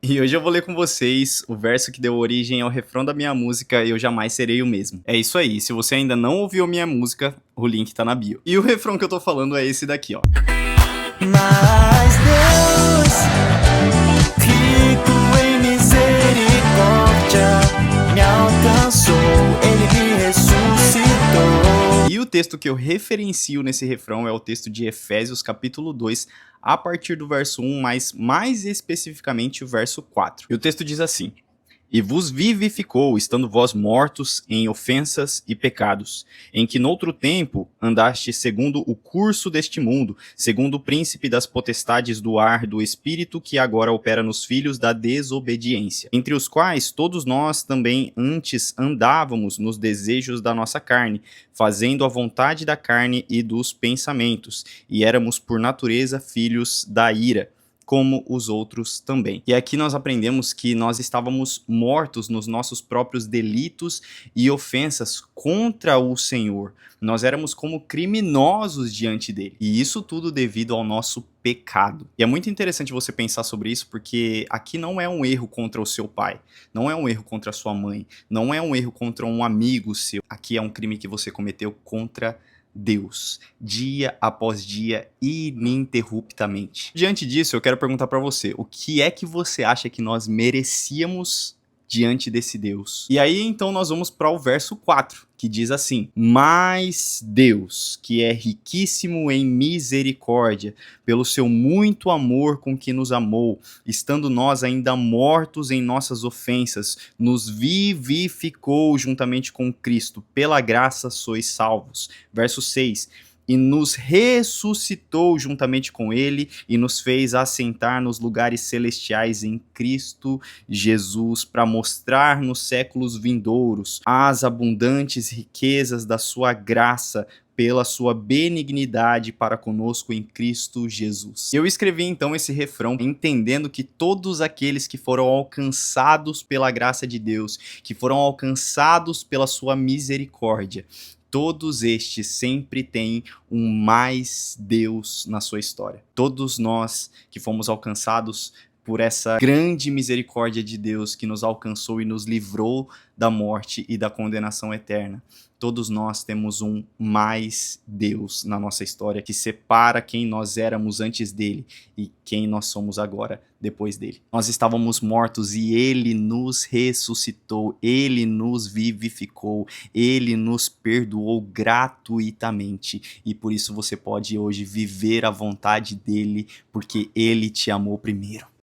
E hoje eu vou ler com vocês o verso que deu origem ao refrão da minha música Eu Jamais Serei o Mesmo. É isso aí, se você ainda não ouviu minha música, o link tá na bio. E o refrão que eu tô falando é esse daqui, ó. Mas Deus, rico em misericórdia, me alcançou, ele me ressuscitou. E o texto que eu referencio nesse refrão é o texto de Efésios capítulo 2, a partir do verso 1, mas mais especificamente o verso 4. E o texto diz assim: E vos vivificou, estando vós mortos em ofensas e pecados, em que noutro tempo andaste segundo o curso deste mundo, segundo o príncipe das potestades do ar do espírito que agora opera nos filhos da desobediência, entre os quais todos nós também antes andávamos nos desejos da nossa carne, fazendo a vontade da carne e dos pensamentos, e éramos por natureza filhos da ira, como os outros também. E aqui nós aprendemos que nós estávamos mortos nos nossos próprios delitos e ofensas contra o Senhor. Nós éramos como criminosos diante dele. E isso tudo devido ao nosso pecado. E é muito interessante você pensar sobre isso, porque aqui não é um erro contra o seu pai, não é um erro contra a sua mãe, não é um erro contra um amigo seu. Aqui é um crime que você cometeu contra Deus, dia após dia, ininterruptamente. Diante disso, eu quero perguntar para você, o que é que você acha que nós merecíamos diante desse Deus? E aí, então, nós vamos para o verso 4, que diz assim: Mas Deus, que é riquíssimo em misericórdia, pelo seu muito amor com que nos amou, estando nós ainda mortos em nossas ofensas, nos vivificou juntamente com Cristo, pela graça sois salvos. Verso 6: E nos ressuscitou juntamente com ele e nos fez assentar nos lugares celestiais em Cristo Jesus, para mostrar nos séculos vindouros as abundantes riquezas da sua graça pela sua benignidade para conosco em Cristo Jesus. Eu escrevi então esse refrão entendendo que todos aqueles que foram alcançados pela graça de Deus, que foram alcançados pela sua misericórdia, todos estes sempre têm um mais Deus na sua história. Todos nós que fomos alcançados por essa grande misericórdia de Deus que nos alcançou e nos livrou da morte e da condenação eterna. Todos nós temos um mais Deus na nossa história que separa quem nós éramos antes dele e quem nós somos agora depois dele. Nós estávamos mortos e ele nos ressuscitou, ele nos vivificou, ele nos perdoou gratuitamente e por isso você pode hoje viver a vontade dele porque ele te amou primeiro.